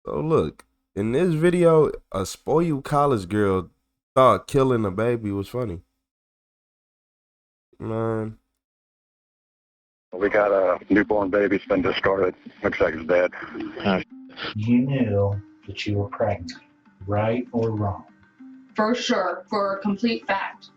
So look, in this video, a spoiled college girl thought killing a baby was funny. Man, We got a newborn baby. It's been discarded. Looks like it's dead. You knew that you were pregnant, right or wrong? For sure, for a complete fact.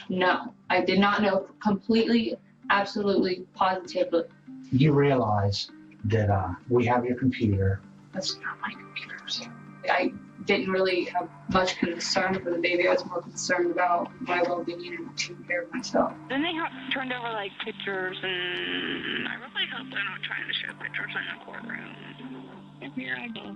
No, I did not know completely, absolutely, positively. You realize that we have your computer. That's not my computer. So I didn't really have much concern for the baby. I was more concerned about my well-being and taking care of myself. Then they turned over like pictures, and I really hope they're not trying to show pictures in the courtroom. And here I go.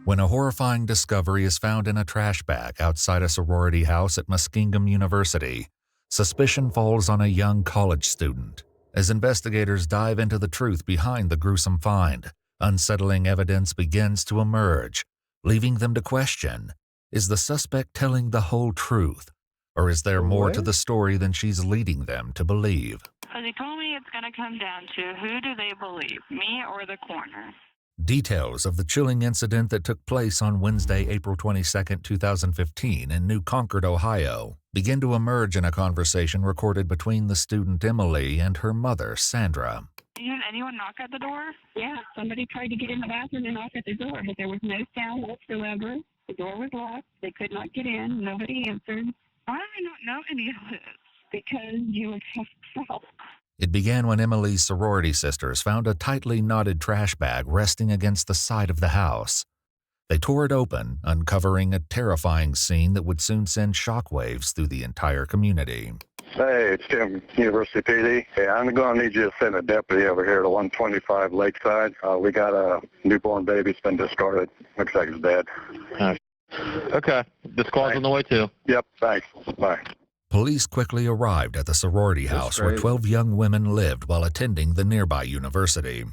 When a horrifying discovery is found in a trash bag outside a sorority house at Muskingum University, suspicion falls on a young college student. As investigators dive into the truth behind the gruesome find, unsettling evidence begins to emerge, leaving them to question, is the suspect telling the whole truth, or is there more to the story than she's leading them to believe? So they told me it's going to come down to who do they believe, me or the coroner? Details of the chilling incident that took place on Wednesday, April 22, 2015 in New Concord, Ohio, begin to emerge in a conversation recorded between the student Emily and her mother, Sandra. Did anyone knock at the door? Yeah, somebody tried to get in the bathroom and knock at the door, but there was no sound whatsoever. The door was locked. They could not get in. Nobody answered. Why do I not know any of this? Because you would have to help. It began when Emily's sorority sisters found a tightly knotted trash bag resting against the side of the house. They tore it open, uncovering a terrifying scene that would soon send shockwaves through the entire community. Hey, it's Tim, University PD. Hey, I'm going to need you to send a deputy over here to 125 Lakeside. We got a newborn baby. It's been discarded. Looks like it's dead. Okay. The squad's on the way, too. Yep, thanks. Bye. Police quickly arrived at the sorority house where 12 young women lived while attending the nearby university.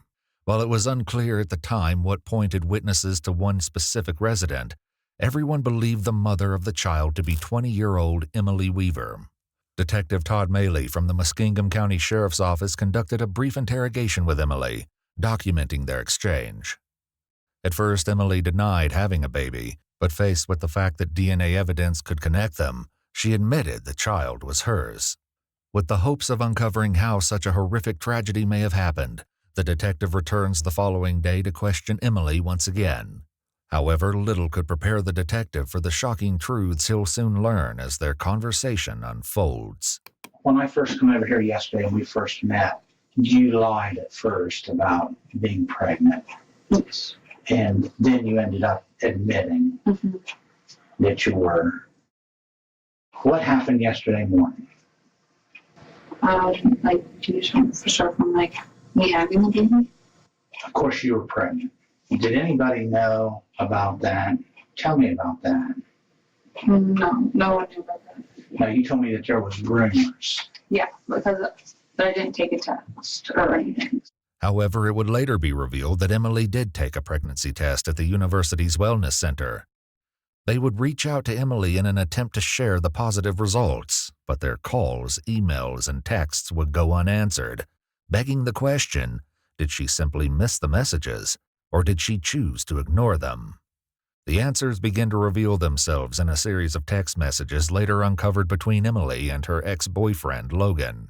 While it was unclear at the time what pointed witnesses to one specific resident, everyone believed the mother of the child to be 20-year-old Emily Weaver. Detective Todd Maley from the Muskingum County Sheriff's Office conducted a brief interrogation with Emily, documenting their exchange. At first, Emily denied having a baby, but faced with the fact that DNA evidence could connect them, she admitted the child was hers. With the hopes of uncovering how such a horrific tragedy may have happened, the detective returns the following day to question Emily once again. However, little could prepare the detective for the shocking truths he'll soon learn as their conversation unfolds. When I first came over here yesterday and we first met, you lied at first about being pregnant. Yes. And then you ended up admitting that you were. What happened yesterday morning? Can you show for sure from me having the baby? Of course you were pregnant. Did anybody know about that? Tell me about that. No, no one knew about that. Now, you told me that there was rumors. Yeah, because I didn't take a test or anything. However, it would later be revealed that Emily did take a pregnancy test at the university's wellness center. They would reach out to Emily in an attempt to share the positive results, but their calls, emails, and texts would go unanswered, begging the question, did she simply miss the messages, or did she choose to ignore them? The answers begin to reveal themselves in a series of text messages later uncovered between Emily and her ex-boyfriend, Logan.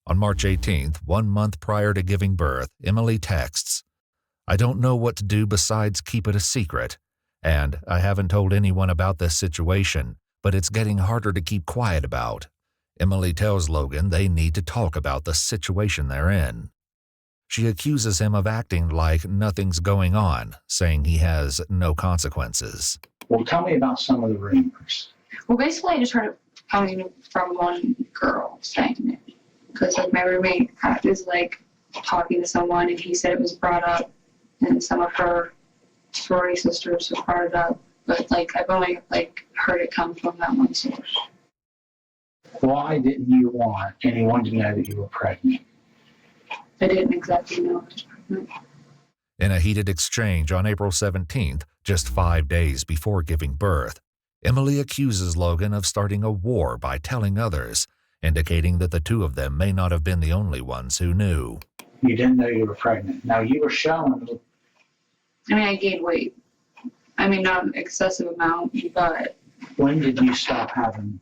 On March 18th, 1 month prior to giving birth, Emily texts, "I don't know what to do besides keep it a secret. And I haven't told anyone about this situation, but it's getting harder to keep quiet about." Emily tells Logan they need to talk about the situation they're in. She accuses him of acting like nothing's going on, saying he has no consequences. Well, tell me about some of the rumors. Well, basically, I just heard it coming from one girl saying it. Because my roommate is talking to someone, and he said it was brought up, and some of her sorority sisters have brought it up, but I've only heard it come from that one source. Why didn't you want anyone to know that you were pregnant? I didn't exactly know I was pregnant. In a heated exchange on April 17th, just 5 days before giving birth, Emily accuses Logan of starting a war by telling others, indicating that the two of them may not have been the only ones who knew. You didn't know you were pregnant. Now, you were showing. I gained weight. I mean, not an excessive amount, but When did you stop having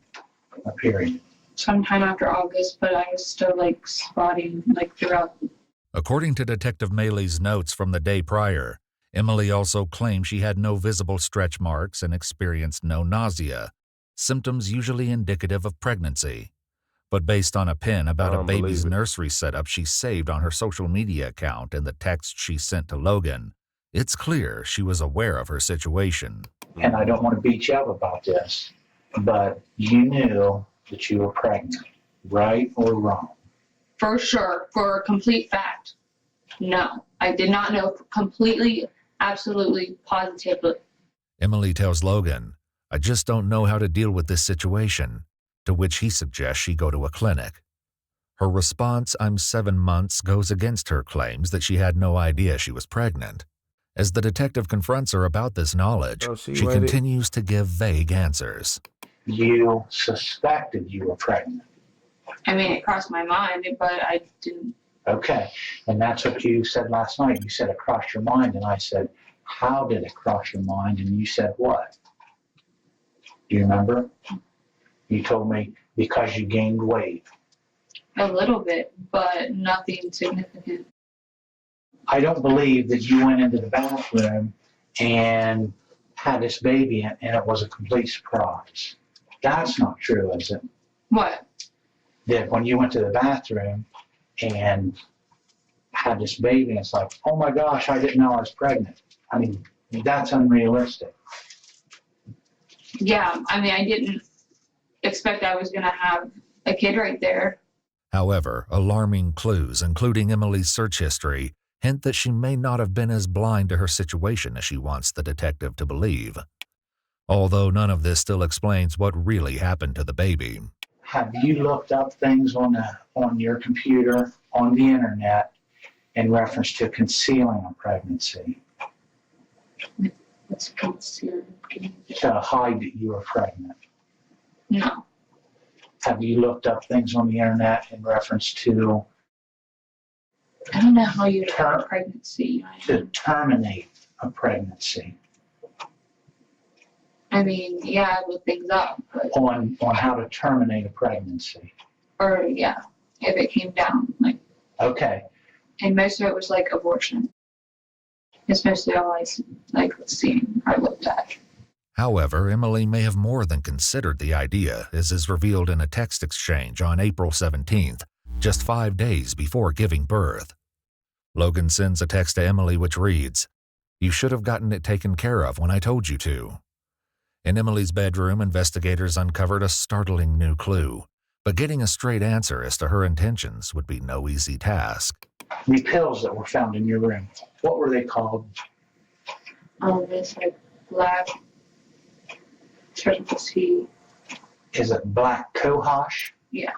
a period? sometime after August, but I was still like spotting like throughout. According to Detective Maley's notes from the day prior, Emily also claimed she had no visible stretch marks and experienced no nausea, symptoms usually indicative of pregnancy. But based on a pin about a don't baby's believe it. nursery setup she saved on her social media account and the text she sent to Logan, it's clear she was aware of her situation. And I don't want to beat you up about this, but you knew that you were pregnant, right or wrong? For sure, for a complete fact, no. I did not know completely, absolutely, positively. Emily tells Logan, "I just don't know how to deal with this situation," to which he suggests she go to a clinic. Her response, "I'm 7 months," goes against her claims that she had no idea she was pregnant. As the detective confronts her about this knowledge, Oh, she waited. continues to give vague answers. You suspected you were pregnant. I mean, it crossed my mind, but I didn't. Okay, and that's what you said last night. You said it crossed your mind, and I said, how did it cross your mind? And you said what? Do you remember? You told me because you gained weight. A little bit, but nothing significant. I don't believe that you went into the bathroom and had this baby and it was a complete surprise. That's not true, is it? What? That when you went to the bathroom and had this baby, and it's like, oh my gosh, I didn't know I was pregnant. I mean, that's unrealistic. Yeah, I mean, I didn't expect I was going to have a kid right there. However, alarming clues, including Emily's search history, hint that she may not have been as blind to her situation as she wants the detective to believe. Although none of this still explains what really happened to the baby. Have you looked up things on your computer, on the internet, in reference to concealing a pregnancy, What's concealed? to hide that you were pregnant? No. Have you looked up things on the internet in reference to I don't know how you term pregnancy. to terminate a pregnancy? I mean, yeah, I look things up, but, On how to terminate a pregnancy. or yeah, if it came down, like, Okay. and most of it was like abortion. It's mostly all I looked at. However, Emily may have more than considered the idea, as is revealed in a text exchange on April 17th, just 5 days before giving birth. Logan sends a text to Emily which reads, "You should have gotten it taken care of when I told you to." In Emily's bedroom, investigators uncovered a startling new clue, but getting a straight answer as to her intentions would be no easy task. The pills that were found in your room, what were they called? This like black, starting to see. Is it black cohosh? Yeah.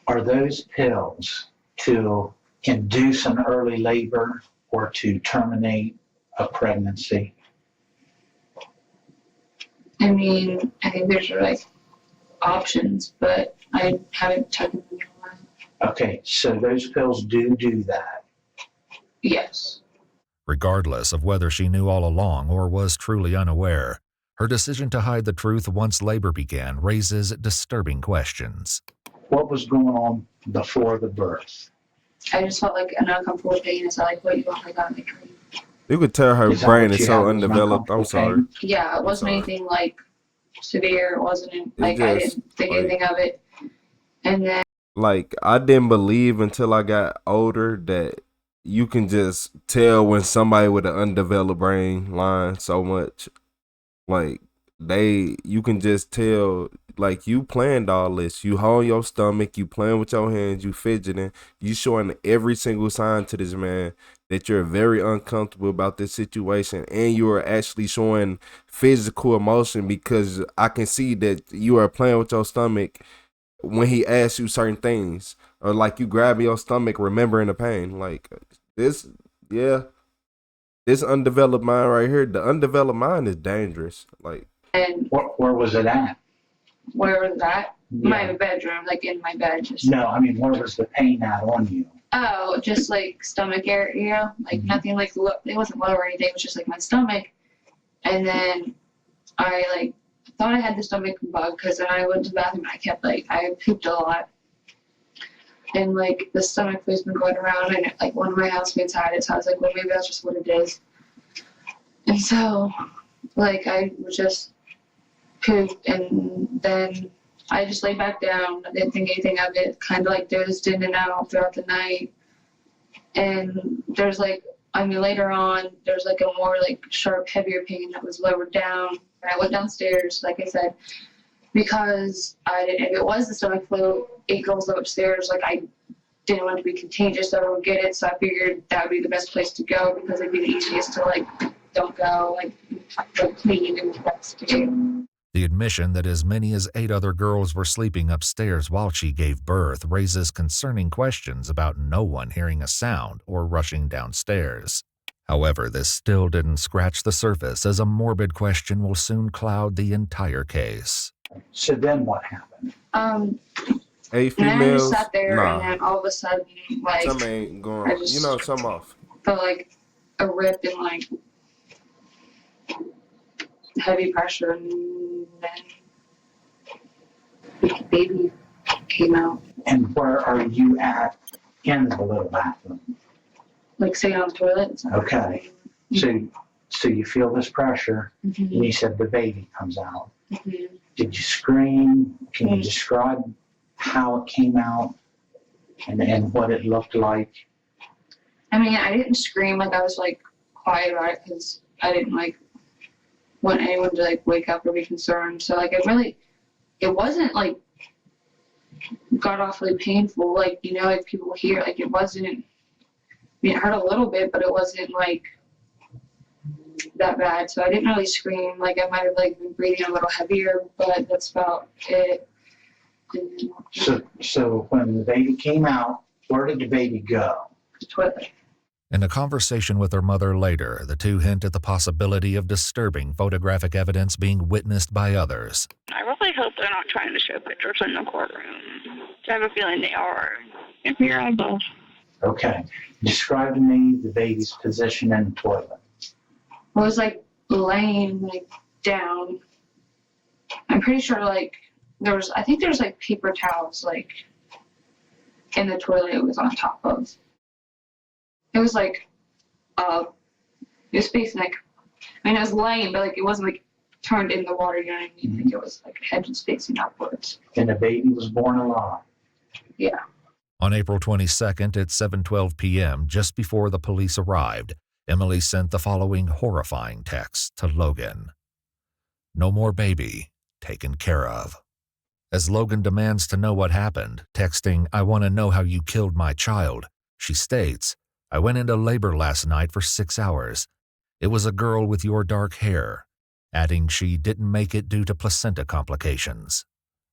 Are those pills to induce an early labor or to terminate a pregnancy? I mean, I think there's like options, but I haven't taken them in a while. Okay, so those pills do that. Yes. Regardless of whether she knew all along or was truly unaware, her decision to hide the truth once labor began raises disturbing questions. What was going on before the birth? I just felt like an uncomfortable pain. It's like, what you want? I got like, You could tell her Is that brain what is you so had, was an undeveloped. I'm uncomfortable sorry. pain? yeah, it wasn't sorry. anything like severe. It wasn't like I just, didn't think like- anything of it. And then Like, I didn't believe until I got older that you can just tell when somebody with an undeveloped brain lying so much. Like, you can just tell, like, you planned all this. You hold your stomach, you playing with your hands, you fidgeting, you showing every single sign to this man that you're very uncomfortable about this situation, and you are actually showing physical emotion because I can see that you are playing with your stomach when he asks you certain things, or like you grabbing your stomach, remembering the pain. Like this undeveloped mind right here. The undeveloped mind is dangerous. Like, and Where was it at? where was that? Yeah. My bedroom, like in my bed. Just No, I mean, where was the pain at on you? oh, just like stomach area, like nothing like it wasn't low or anything. It was just like my stomach, And then I like thought I had the stomach bug because then I went to the bathroom and I kept like I pooped a lot. And like the stomach flu's been going around and like one of my housemates had it, so I was like, well maybe that's just what it is. And so like I was just pooped and then I just laid back down. I didn't think anything of it, kind of like dozed in and out throughout the night. And there's like, I mean, later on, there's like a more like sharp, heavier pain that was lowered down. And I went downstairs, like I said, because I didn't, if it was the stomach flu, 8 girls live upstairs, like I didn't want it to be contagious, so I would get it. So I figured that would be the best place to go because it'd be the easiest to like, don't go, like clean and investigate. The admission that as many as 8 other girls were sleeping upstairs while she gave birth raises concerning questions about no one hearing a sound or rushing downstairs. However, this still didn't scratch the surface, as a morbid question will soon cloud the entire case. So then what happened? 8 And I females. just sat there Nah, and then all of a sudden, like, some ain't going. I just- You know, some off. felt like a rip and like heavy pressure, and then the baby came out, And where are you at in the little bathroom? like sitting on the toilet. Okay. So you feel this pressure, Mm-hmm. and you said the baby comes out. Mm-hmm. Did you scream? Can you describe how it came out and what it looked like? I mean, I didn't scream, like I was like quiet about it because I didn't like want anyone to like wake up or be concerned. So like it wasn't like god awfully painful, like, you know, like people hear, like it wasn't, I mean, it hurt a little bit, but it wasn't like that bad. So I didn't really scream, like I might have like been breathing a little heavier, but that's about it. So when the baby came out, where did the baby go? The toilet. In a conversation with her mother later, the two hint at the possibility of disturbing photographic evidence being witnessed by others. I really hope they're not trying to show pictures in the courtroom. I have a feeling they are. If you're able. Okay. Describe to me the baby's position in the toilet. I was laying down. I'm pretty sure I think there's paper towels in the toilet it was on top of. It was it was facing I mean, I was laying, but it wasn't turned in the water, you know what I mean? It was head was facing upwards. And the baby was born alive. Yeah. On April 22nd at 7:12 p.m., just before the police arrived, Emily sent the following horrifying text to Logan. "No more baby, taken care of." As Logan demands to know what happened, texting, "I want to know how you killed my child," she states, "I went into labor last night for 6 hours. It was a girl with your dark hair," adding she didn't make it due to placenta complications.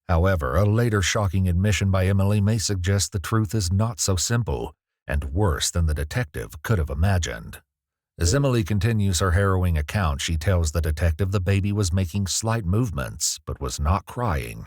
However, a later shocking admission by Emily may suggest the truth is not so simple and worse than the detective could have imagined. As Emily continues her harrowing account, she tells the detective the baby was making slight movements but was not crying.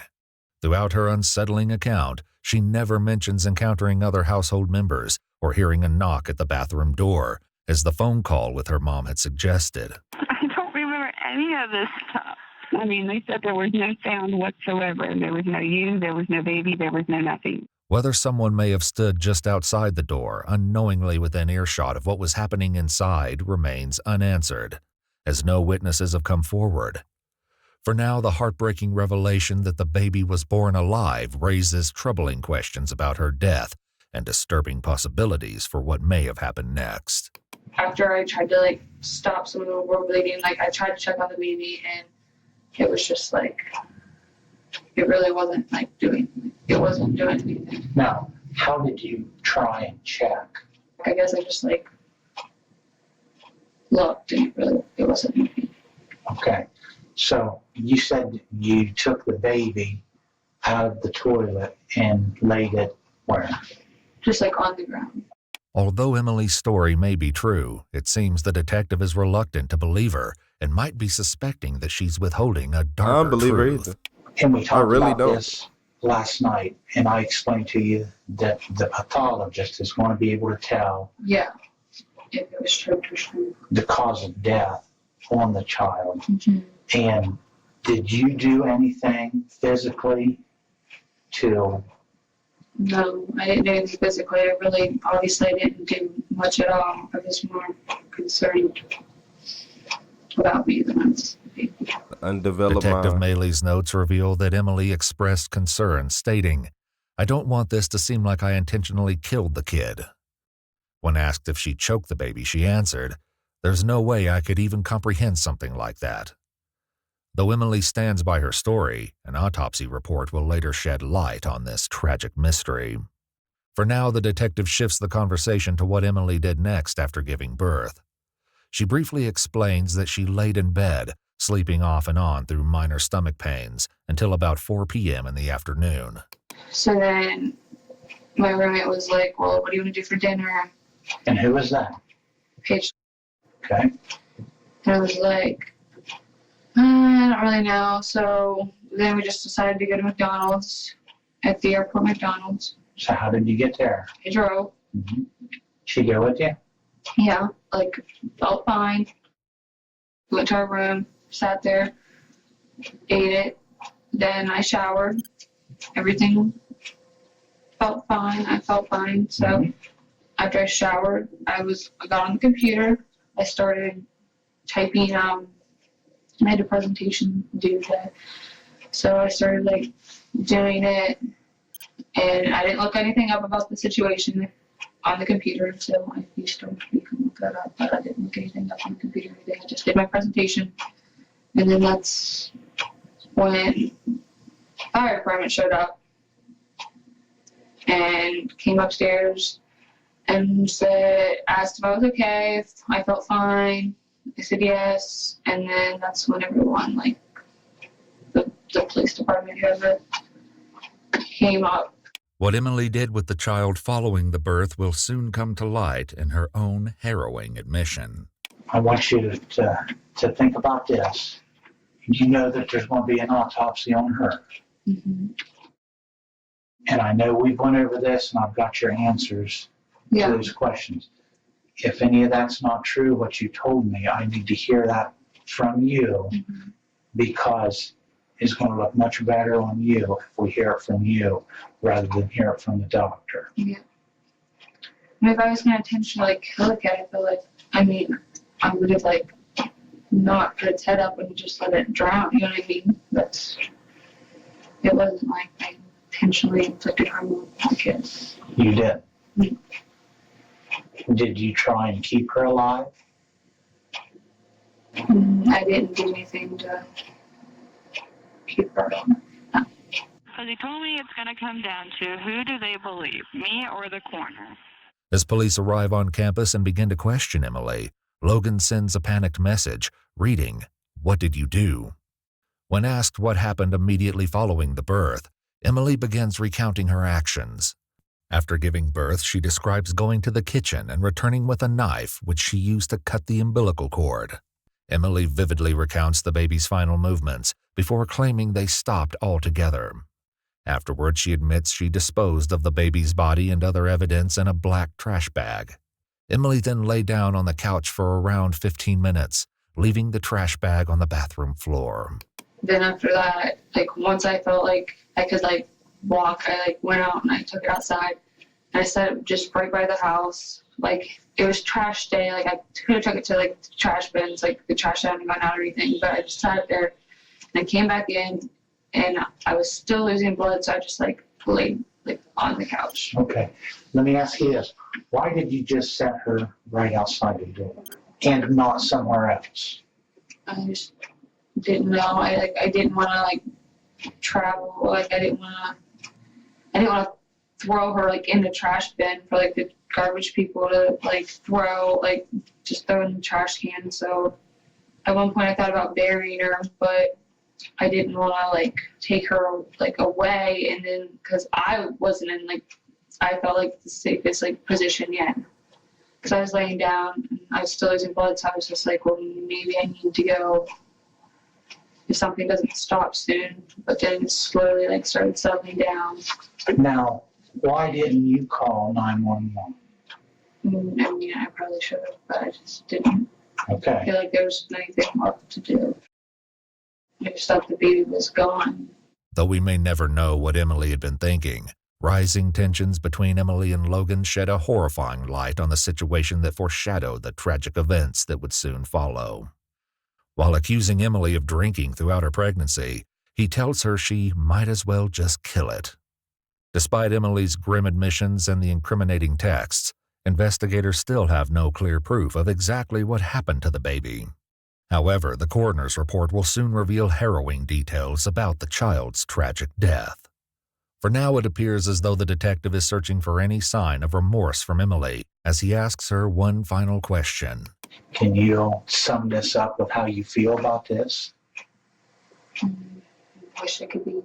Throughout her unsettling account, she never mentions encountering other household members or hearing a knock at the bathroom door, as the phone call with her mom had suggested. I don't remember any of this stuff. I mean, they said there was no sound whatsoever. There was no you, there was no baby, there was no nothing. Whether someone may have stood just outside the door, unknowingly within earshot of what was happening inside, remains unanswered, as no witnesses have come forward. For now, the heartbreaking revelation that the baby was born alive raises troubling questions about her death and disturbing possibilities for what may have happened next. After I tried to stop some of the war bleeding, I tried to check on the baby, and it was just it really wasn't doing anything. Now, how did you try and check? I guess I just looked, and it wasn't anything. Okay. So you said you took the baby out of the toilet and laid it where? Just on the ground. Although Emily's story may be true, it seems the detective is reluctant to believe her and might be suspecting that she's withholding a darker I don't believe her truth. either. And we talked really about don't. this last night, and I explained to you that the pathologist is going to be able to tell Yeah. If it was choked or something. the cause of death on the child. Mm-hmm. And did you do anything physically to? No, I didn't do anything physically. Obviously, I didn't do much at all. I was more concerned about me than I was. Undeveloped Detective mind. Maley's notes reveal that Emily expressed concern, stating, "I don't want this to seem like I intentionally killed the kid." When asked if she choked the baby, she answered, "There's no way I could even comprehend something like that." Though Emily stands by her story, an autopsy report will later shed light on this tragic mystery. For now, the detective shifts the conversation to what Emily did next after giving birth. She briefly explains that she laid in bed, sleeping off and on through minor stomach pains until about 4 p.m. in the afternoon. So then my roommate was like, well, what do you want to do for dinner? And who was that? Paige. Okay. And I was like, I don't really know. So then we just decided to go to McDonald's, at the airport McDonald's. So how did you get there? I drove. Mm-hmm. She go with you? Yeah, felt fine. Went to our room, sat there, ate it. Then I showered. Everything felt fine. I felt fine. So after I showered, I got on the computer. I started typing. I had a presentation due today, so I started doing it, and I didn't look anything up about the situation on the computer. So if you can look that up, but I didn't look anything up on the computer or anything. I just did my presentation, and then that's when fire department showed up and came upstairs and asked if I was okay, if I felt fine. I said yes, and then that's when everyone, the police department, whoever, came up. What Emily did with the child following the birth will soon come to light in her own harrowing admission. I want you to think about this. You know that there's going to be an autopsy on her. Mm-hmm. And I know we've went over this and I've got your answers to those questions. If any of that's not true, what you told me, I need to hear that from you, because it's going to look much better on you if we hear it from you rather than hear it from the doctor. Yeah. And if I was going to intentionally kill a kid, I feel I would have not put its head up and just let it drown. You know what I mean? It wasn't like I intentionally inflicted harm on the kid. You did. Mm-hmm. Did you try and keep her alive? I didn't do anything to keep her alive. No. So they told me it's going to come down to who do they believe, me or the coroner? As police arrive on campus and begin to question Emily, Logan sends a panicked message, reading, "What did you do?" When asked what happened immediately following the birth, Emily begins recounting her actions. After giving birth, she describes going to the kitchen and returning with a knife, which she used to cut the umbilical cord. Emily vividly recounts the baby's final movements before claiming they stopped altogether. Afterwards, she admits she disposed of the baby's body and other evidence in a black trash bag. Emily then lay down on the couch for around 15 minutes, leaving the trash bag on the bathroom floor. Then after that, once I felt like I could walk, I went out and I took it outside. And I set it just right by the house. It was trash day. I could have took it to the trash bins, the trash hadn't gone out or anything, but I just sat it there. And I came back in and I was still losing blood, so I just laid on the couch. Okay. Let me ask you this. Why did you just set her right outside the door and not somewhere else? I just didn't know. I didn't want to travel. I didn't want to throw her in the trash bin for the garbage people to throw, just throw in the trash can. So at one point I thought about burying her, but I didn't want to take her away, and then because I wasn't in I felt the safest position yet, because I was laying down and I was still losing blood, so I was just well, maybe I need to go if something doesn't stop soon. But then it slowly started settling down. Now, why didn't you call 911? I probably should have, but I just didn't. I Okay. feel like there was anything left to do. I just thought the baby was gone. Though we may never know what Emily had been thinking, rising tensions between Emily and Logan shed a horrifying light on the situation that foreshadowed the tragic events that would soon follow. While accusing Emily of drinking throughout her pregnancy, he tells her she might as well just kill it. Despite Emily's grim admissions and the incriminating texts, investigators still have no clear proof of exactly what happened to the baby. However, the coroner's report will soon reveal harrowing details about the child's tragic death. For now, it appears as though the detective is searching for any sign of remorse from Emily as he asks her one final question. Can you sum this up with how you feel about this? I wish I could be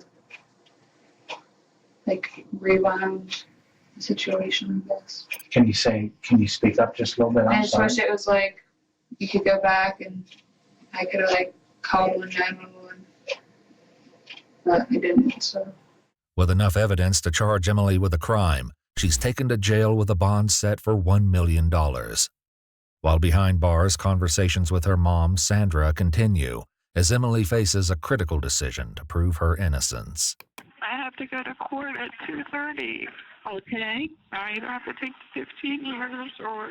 like rewound the situation, I guess. Can you speak up just a little bit? I I'm just sorry. wish it was like you could go back and I could have like called 911, but I didn't. So With enough evidence to charge Emily with a crime, she's taken to jail with a bond set for $1 million. While behind bars, conversations with her mom, Sandra, continue as Emily faces a critical decision to prove her innocence. I have to go to court at 2:30. Oh, today? I either have to take 15 years or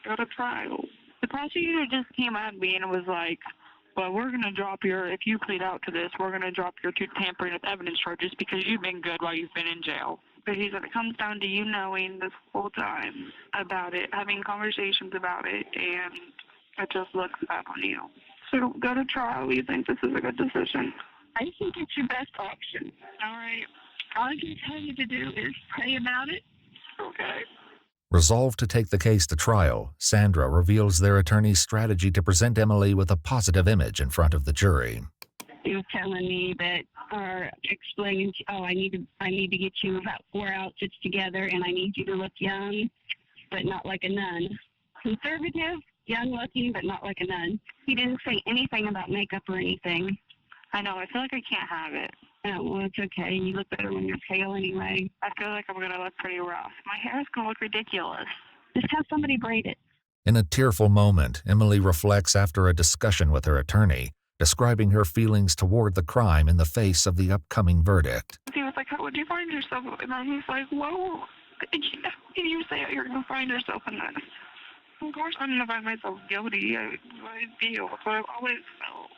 go to trial. The prosecutor just came at me and was like, well, we're going to drop if you plead out to this, we're going to drop your two tampering with evidence charges because you've been good while you've been in jail. But he said it comes down to you knowing this whole time about it, having conversations about it, and it just looks bad on you. So go to trial. You think this is a good decision? I think it's your best option. All right. All I can tell you to do is pray about it. Okay. Resolved to take the case to trial, Sandra reveals their attorney's strategy to present Emily with a positive image in front of the jury. He was telling me that, or explaining, I need to get you about 4 outfits together, and I need you to look young, but not like a nun. Conservative, young-looking, but not like a nun. He didn't say anything about makeup or anything. I know. I feel like I can't have it. Oh, well, it's okay. You look better when you're pale anyway. I feel like I'm going to look pretty rough. My hair is going to look ridiculous. Just have somebody braid it. In a tearful moment, Emily reflects after a discussion with her attorney, describing her feelings toward the crime in the face of the upcoming verdict. He was like, how would you find yourself? And then he's like, whoa, can you say you're going to find yourself in this? Of course I'm going to find myself guilty. I feel what I've always felt.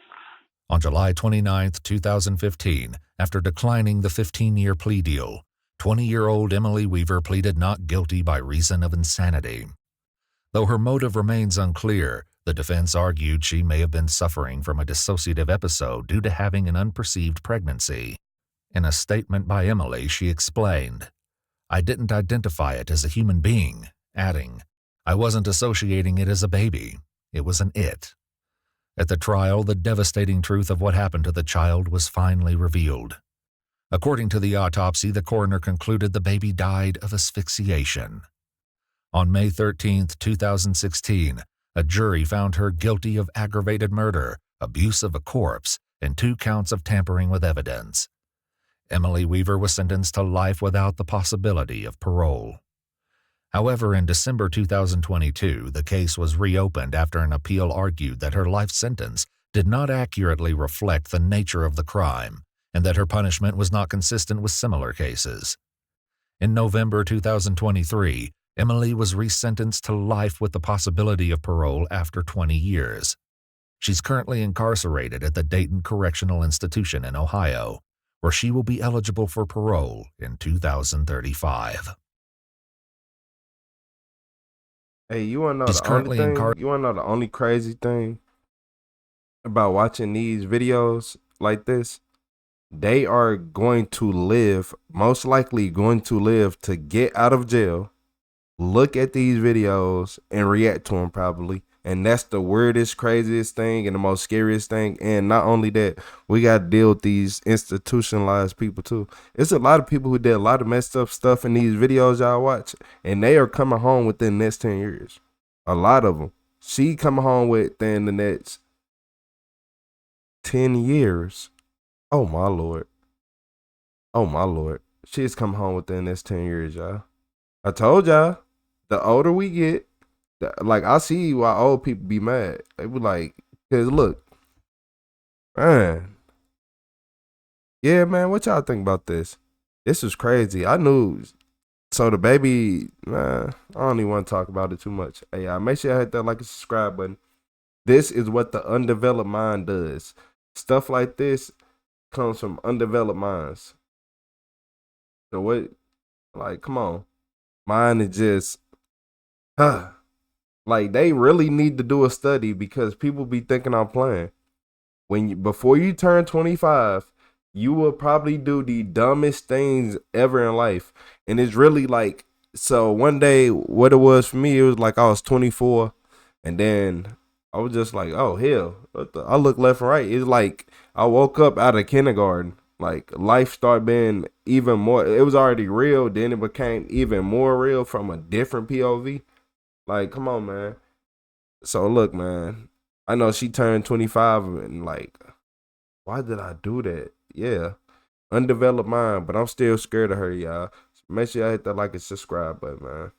On July 29, 2015, after declining the 15-year plea deal, 20-year-old Emily Weaver pleaded not guilty by reason of insanity. Though her motive remains unclear, the defense argued she may have been suffering from a dissociative episode due to having an unperceived pregnancy. In a statement by Emily, she explained, "I didn't identify it as a human being," adding, "I wasn't associating it as a baby. It was an it." At the trial, the devastating truth of what happened to the child was finally revealed. According to the autopsy, the coroner concluded the baby died of asphyxiation. On May 13, 2016, a jury found her guilty of aggravated murder, abuse of a corpse, and 2 counts of tampering with evidence. Emily Weaver was sentenced to life without the possibility of parole. However, in December 2022, the case was reopened after an appeal argued that her life sentence did not accurately reflect the nature of the crime and that her punishment was not consistent with similar cases. In November 2023, Emily was resentenced to life with the possibility of parole after 20 years. She's currently incarcerated at the Dayton Correctional Institution in Ohio, where she will be eligible for parole in 2035. Hey, you wanna know She's the only currently thing? You wanna know the only crazy thing about watching these videos like this? They are going to live, most likely going to live to get out of jail, look at these videos and react to them probably. And that's the weirdest, craziest thing and the most scariest thing. And not only that, we got to deal with these institutionalized people too. It's a lot of people who did a lot of messed up stuff in these videos y'all watch, and they are coming home within the next 10 years. A lot of them. She coming home within the next 10 years. Oh my Lord. Oh my Lord. She's coming home within the next 10 years, y'all. I told y'all, the older we get, Like, I see why old people be mad. They be like, cause look, man, yeah, man, what y'all think about this? This is crazy. I knew. So the baby, man, I don't even want to talk about it too much. Hey, y'all, make sure you hit that like and subscribe button. This is what the undeveloped mind does. Stuff like this comes from undeveloped minds. So what? Like, come on, mine is just, like they really need to do a study because people be thinking I'm playing. Before you turn 25, you will probably do the dumbest things ever in life. And it's really like, so one day, what it was for me, it was like I was 24, and then I was just like, oh hell, I look left and right. It's like I woke up out of kindergarten. Like life started being even more. It was already real, then it became even more real from a different POV. Like, come on, man. So look, man. I know she turned 25 and like, why did I do that? Yeah. Undeveloped mind, but I'm still scared of her, y'all. So make sure y'all hit that like and subscribe button, man.